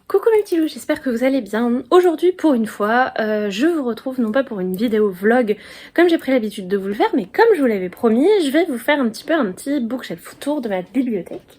Coucou mes petits loups, j'espère que vous allez bien. Aujourd'hui, pour une fois, je vous retrouve non pas pour une vidéo vlog comme j'ai pris l'habitude de vous le faire, mais comme je vous l'avais promis, je vais vous faire un petit bookshelf tour de ma bibliothèque.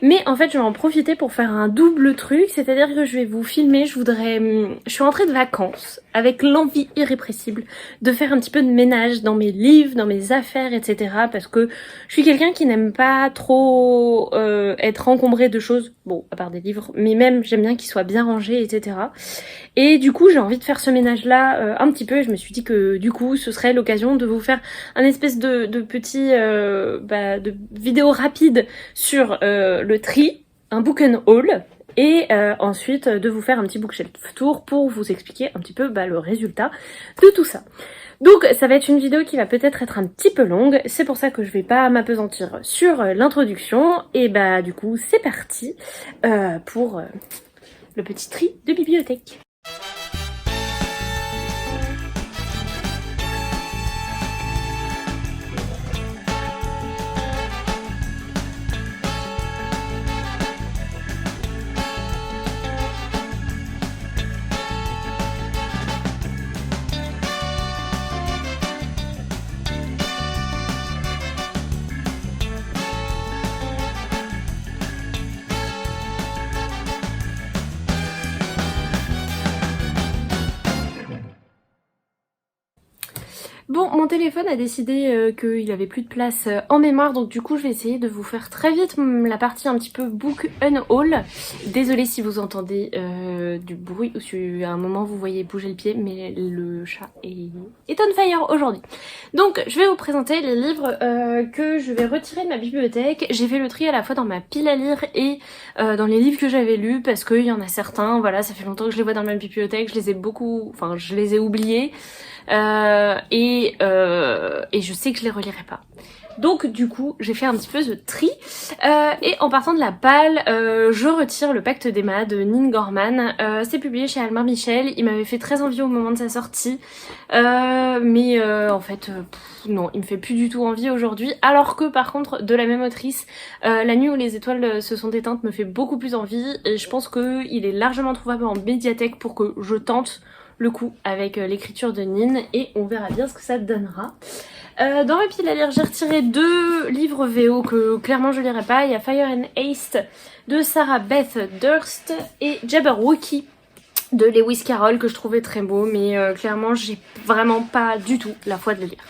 Mais en fait, je vais en profiter pour faire un double truc, c'est-à-dire que je vais vous filmer, je suis rentrée de vacances avec l'envie irrépressible de faire un petit peu de ménage dans mes livres, dans mes affaires, etc. Parce que je suis quelqu'un qui n'aime pas trop être encombré de choses, bon, à part des livres, mais même j'aime bien qu'ils soient bien rangés, etc. Et du coup, j'ai envie de faire ce ménage-là un petit peu, et je me suis dit que du coup, ce serait l'occasion de vous faire un espèce de petit de vidéo rapide sur le tri, un book and haul, et ensuite de vous faire un petit bookshelf tour pour vous expliquer un petit peu le résultat de tout ça. Donc ça va être une vidéo qui va peut-être être un petit peu longue, c'est pour ça que je vais pas m'apesantir sur l'introduction, et du coup c'est parti pour le petit tri de bibliothèque. Bon, mon téléphone a décidé qu'il avait plus de place en mémoire, donc du coup je vais essayer de vous faire très vite la partie un petit peu book and haul. Désolée si vous entendez du bruit ou si à un moment vous voyez bouger le pied, mais le chat est on fire aujourd'hui. Donc je vais vous présenter les livres que je vais retirer de ma bibliothèque. J'ai fait le tri à la fois dans ma pile à lire et dans les livres que j'avais lus, parce qu'il y en a certains, voilà, ça fait longtemps que je les vois dans ma bibliothèque, je les ai oubliés. Et je sais que je les relirai pas. Donc du coup j'ai fait un petit peu ce tri et en partant de la palle je retire Le Pacte d'Emma de Neil Gaiman. C'est publié chez Albin Michel, il m'avait fait très envie au moment de sa sortie mais en fait non, il me fait plus du tout envie aujourd'hui, alors que par contre de la même autrice La nuit où les étoiles se sont éteintes me fait beaucoup plus envie, et je pense qu'il est largement trouvable en médiathèque pour que je tente le coup avec l'écriture de Nin, et on verra bien ce que ça donnera. Dans ma pile à lire, j'ai retiré 2 livres VO que clairement je lirai pas. Il y a Fire and Haste de Sarah Beth Durst et Jabberwocky de Lewis Carroll, que je trouvais très beau, mais clairement j'ai vraiment pas du tout la foi de le lire.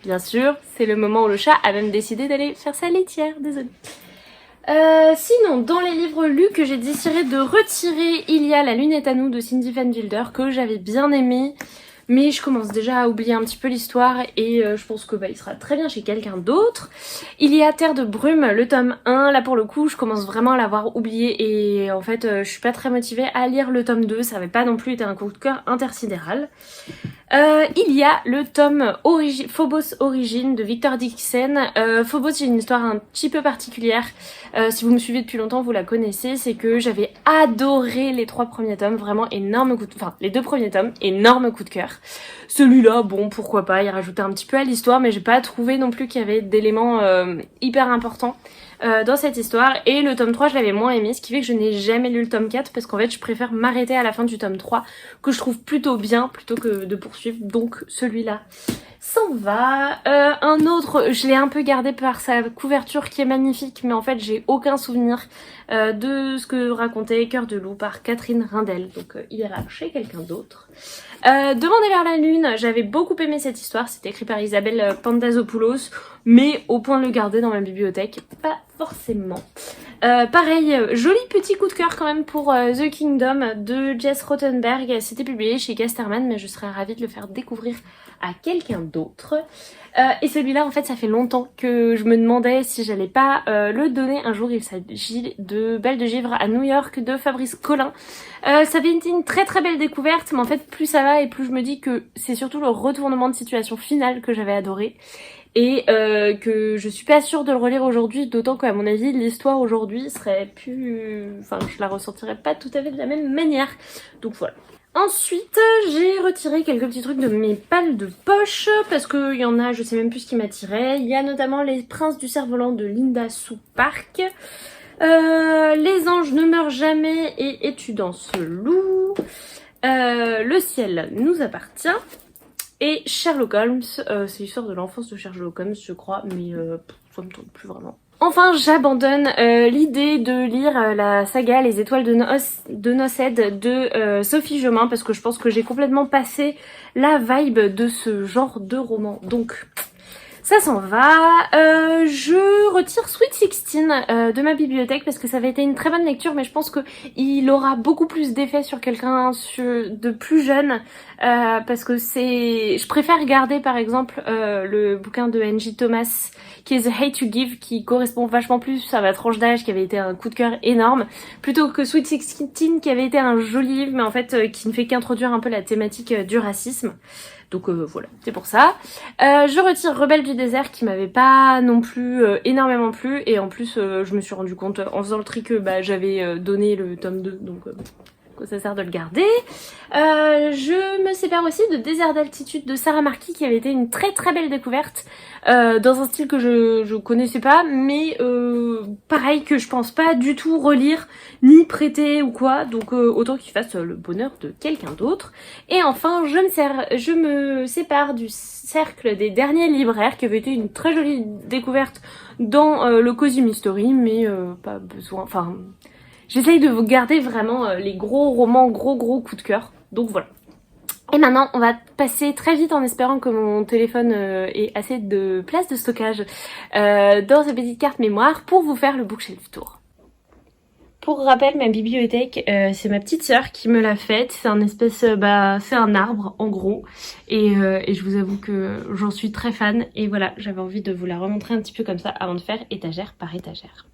Bien sûr, c'est le moment où le chat a même décidé d'aller faire sa laitière, désolée. Sinon, dans les livres lus que j'ai décidé de retirer, il y a La Lune est à nous de Cindy Van Wilder, que j'avais bien aimé, mais je commence déjà à oublier un petit peu l'histoire, et je pense que il sera très bien chez quelqu'un d'autre. Il y a Terre de brume, le tome 1, là pour le coup je commence vraiment à l'avoir oublié, et en fait je suis pas très motivée à lire le tome 2, ça avait pas non plus été un coup de cœur intersidéral. Il y a le tome Phobos Origine de Victor Dixon. Phobos, j'ai une histoire un petit peu particulière. Si vous me suivez depuis longtemps, vous la connaissez. C'est que j'avais adoré les 3 premiers tomes, vraiment énorme coup de... Enfin, les 2 premiers tomes, énorme coup de cœur. Celui-là, bon, pourquoi pas, il rajoutait un petit peu à l'histoire, mais j'ai pas trouvé non plus qu'il y avait d'éléments hyper importants dans cette histoire. Et le tome 3 je l'avais moins aimé, ce qui fait que je n'ai jamais lu le tome 4, parce qu'en fait je préfère m'arrêter à la fin du tome 3, que je trouve plutôt bien, plutôt que de poursuivre. Donc celui-là s'en va. Un autre, je l'ai un peu gardé par sa couverture qui est magnifique, mais en fait j'ai aucun souvenir de ce que racontait Cœur de loup par Catherine Rindel, donc il ira chez quelqu'un d'autre. Demander vers la lune, j'avais beaucoup aimé cette histoire, c'est écrit par Isabelle Pandazopoulos, mais au point de le garder dans ma bibliothèque, pas forcément. Pareil, joli petit coup de cœur quand même pour The Kingdom de Jess Rothenberg. C'était publié chez Casterman, mais je serais ravie de le faire découvrir à quelqu'un d'autre. Et celui-là, en fait, ça fait longtemps que je me demandais si j'allais pas le donner un jour. Il s'agit de Belle de Givre à New York de Fabrice Collin. Ça avait été une très très belle découverte, mais en fait, plus ça va et plus je me dis que c'est surtout le retournement de situation final que j'avais adoré. Et que je suis pas sûre de le relire aujourd'hui, d'autant qu'à mon avis l'histoire aujourd'hui serait plus... Enfin, je la ressentirais pas tout à fait de la même manière. Donc voilà. Ensuite, j'ai retiré quelques petits trucs de mes palles de poche, parce qu'il y en a, je sais même plus ce qui m'attirait. Il y a notamment Les Princes du Cerf-Volant de Linda Sue Park. Les anges ne meurent jamais et tu danses loup. Le ciel nous appartient. Et Sherlock Holmes, c'est l'histoire de l'enfance de Sherlock Holmes, je crois, mais ça me tente plus vraiment. Enfin, j'abandonne l'idée de lire la saga Les Étoiles de Noced de Sophie Jomain parce que je pense que j'ai complètement passé la vibe de ce genre de roman. Donc, ça s'en va. Je retire Sweet 16 de ma bibliothèque parce que ça avait été une très bonne lecture, mais je pense que il aura beaucoup plus d'effet sur quelqu'un de plus jeune parce que je préfère garder par exemple le bouquin de Angie Thomas qui est The Hate You Give, qui correspond vachement plus à ma tranche d'âge, qui avait été un coup de cœur énorme, plutôt que Sweet 16 qui avait été un joli livre, mais en fait qui ne fait qu'introduire un peu la thématique du racisme. Donc voilà, c'est pour ça. Je retire Rebelle du désert qui m'avait pas non plus énormément plu, et en plus je me suis rendu compte en faisant le tri que j'avais donné le tome 2, donc quoi ça sert de le garder. Je me sépare aussi de Désert d'altitude de Sarah Marquis qui avait été une très très belle découverte dans un style que je connaissais pas, mais pareil que je pense pas du tout relire ni prêter ou quoi, donc autant qu'il fasse le bonheur de quelqu'un d'autre. Et enfin je me sépare du cercle des derniers libraires qui avait été une très jolie découverte dans le Cozy Mystery, mais pas besoin, enfin j'essaye de vous garder vraiment les gros romans, gros coups de cœur, donc voilà. Et maintenant, on va passer très vite en espérant que mon téléphone ait assez de place de stockage dans sa petite carte mémoire pour vous faire le bookshelf tour. Pour rappel, ma bibliothèque, c'est ma petite sœur qui me l'a faite. C'est un espèce, c'est un arbre en gros. Et je vous avoue que j'en suis très fan. Et voilà, j'avais envie de vous la remontrer un petit peu comme ça avant de faire étagère par étagère.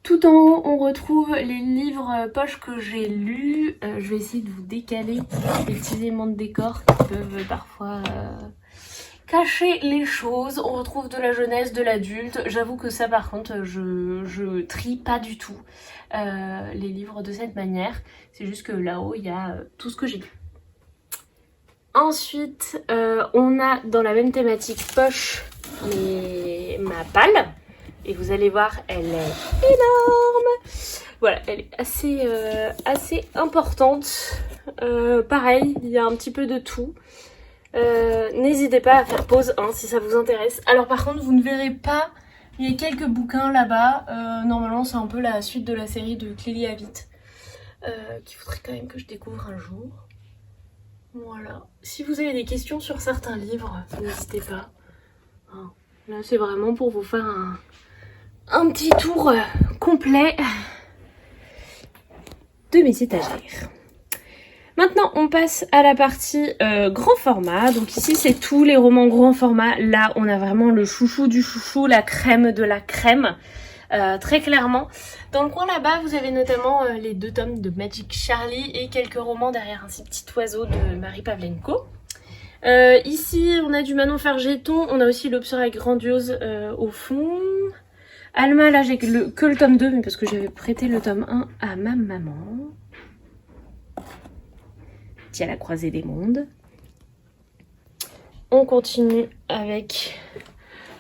Tout en haut, on retrouve les livres poches que j'ai lus. Je vais essayer de vous décaler les petits éléments de décor qui peuvent parfois cacher les choses. On retrouve de la jeunesse, de l'adulte. J'avoue que ça par contre, je trie pas du tout les livres de cette manière. C'est juste que là-haut, il y a tout ce que j'ai lu. Ensuite, on a dans la même thématique poche ma palle. Et vous allez voir, elle est énorme. Voilà, elle est assez importante. Pareil, il y a un petit peu de tout. N'hésitez pas à faire pause si ça vous intéresse. Alors par contre, vous ne verrez pas, il y a quelques bouquins là-bas. Normalement, c'est un peu la suite de la série de Clélie Havitt. Qu'il faudrait quand même que je découvre un jour. Voilà. Si vous avez des questions sur certains livres, n'hésitez pas. Là, c'est vraiment pour vous faire un petit tour complet de mes étagères. Maintenant, on passe à la partie grand format. Donc ici, c'est tous les romans grand format. Là, on a vraiment le chouchou du chouchou, la crème de la crème. Très clairement. Dans le coin là-bas, vous avez notamment les 2 tomes de Magic Charlie et quelques romans derrière un petit oiseau de Marie Pavlenko. Ici, on a du Manon Fargeton. On a aussi l'Obscura Grandiose au fond. Alma, là j'ai que le tome 2, mais parce que j'avais prêté le tome 1 à ma maman. Qui à la croisée des mondes. On continue avec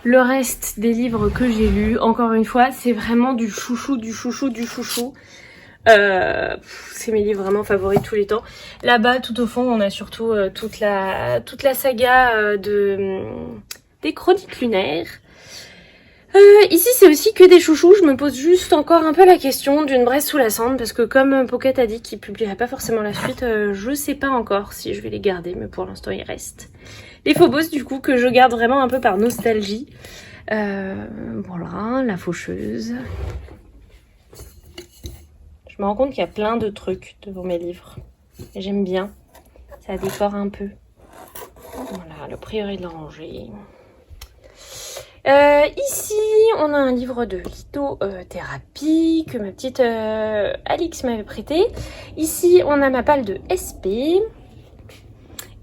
le reste des livres que j'ai lus. Encore une fois, c'est vraiment du chouchou, du chouchou, du chouchou. C'est mes livres vraiment favoris de tous les temps. Là-bas, tout au fond, on a surtout toute la saga des Chroniques lunaires. Ici c'est aussi que des chouchous, je me pose juste encore un peu la question d'une Bresse sous la cendre parce que comme Pocket a dit qu'il publierait pas forcément la suite, je sais pas encore si je vais les garder, mais pour l'instant il reste. Les Phobos du coup que je garde vraiment un peu par nostalgie. Voilà, La Faucheuse. Je me rends compte qu'il y a plein de trucs devant mes livres. Et j'aime bien, ça décore un peu. Voilà, Le Prieuré de l'Oranger. Ici, on a un livre de lithothérapie que ma petite Alix m'avait prêté. Ici, on a ma palle de SP.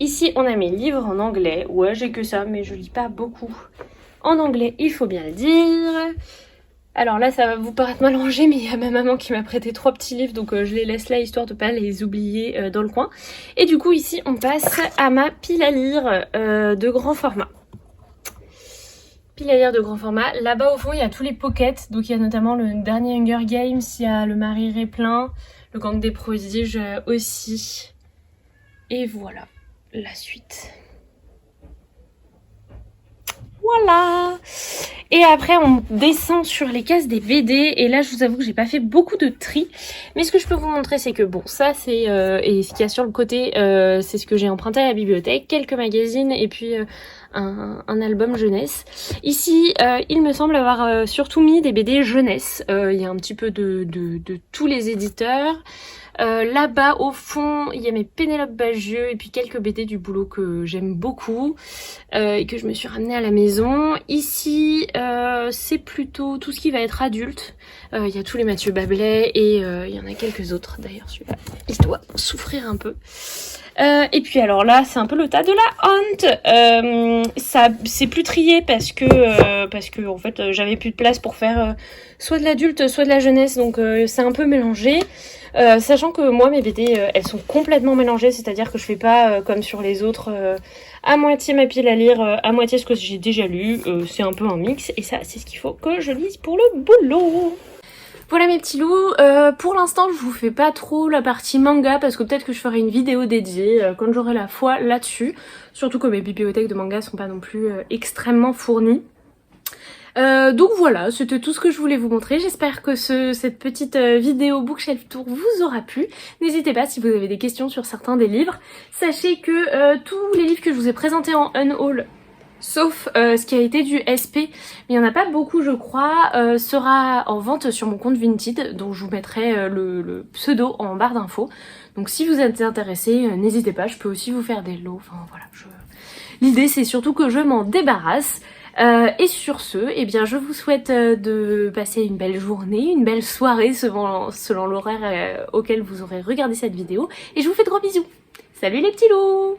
Ici, on a mes livres en anglais. Ouais, j'ai que ça, mais je lis pas beaucoup en anglais, il faut bien le dire. Alors là, ça va vous paraître mal rangé, mais il y a ma maman qui m'a prêté 3 petits livres, donc je les laisse là, histoire de pas les oublier dans le coin. Et du coup, ici, on passe à ma pile à lire de grand format. pile à lire de grand format. Là-bas au fond il y a tous les pockets, donc il y a notamment le dernier Hunger Games, il y a le Marie Réplin, le Gang des Prodiges aussi. Et voilà la suite. Voilà. Et après on descend sur les cases des BD et là je vous avoue que j'ai pas fait beaucoup de tri, mais ce que je peux vous montrer c'est que bon ça c'est et ce qu'il y a sur le côté c'est ce que j'ai emprunté à la bibliothèque, quelques magazines et puis un album jeunesse. Ici il me semble avoir surtout mis des BD jeunesse, il y a un petit peu de tous les éditeurs. Là-bas au fond il y a mes Pénélope Bagieux et puis quelques BD du boulot que j'aime beaucoup et que je me suis ramenée à la maison. Ici c'est plutôt tout ce qui va être adulte, il y a tous les Mathieu Bablet et il y en a quelques autres d'ailleurs, celui-là il doit souffrir un peu. Et puis alors là c'est un peu le tas de la honte, ça c'est plus trié parce que en fait j'avais plus de place pour faire soit de l'adulte soit de la jeunesse, donc c'est un peu mélangé. Sachant que moi mes BD elles sont complètement mélangées, c'est-à-dire que je fais pas comme sur les autres à moitié ma pile à lire, à moitié ce que j'ai déjà lu, c'est un peu un mix et ça c'est ce qu'il faut que je lise pour le boulot. Voilà mes petits loups, pour l'instant je vous fais pas trop la partie manga parce que peut-être que je ferai une vidéo dédiée quand j'aurai la foi là-dessus, surtout que mes bibliothèques de manga sont pas non plus extrêmement fournies. Donc voilà, c'était tout ce que je voulais vous montrer. J'espère que cette petite vidéo Bookshelf Tour vous aura plu. N'hésitez pas si vous avez des questions sur certains des livres. Sachez que tous les livres que je vous ai présentés en unhaul, sauf ce qui a été du SP, mais il n'y en a pas beaucoup je crois, sera en vente sur mon compte Vinted, dont je vous mettrai le pseudo en barre d'infos. Donc si vous êtes intéressé, n'hésitez pas, je peux aussi vous faire des lots, enfin voilà. L'idée c'est surtout que je m'en débarrasse. Et sur ce, eh bien je vous souhaite de passer une belle journée, une belle soirée selon l'horaire auquel vous aurez regardé cette vidéo. Et je vous fais de gros bisous. Salut les petits loups!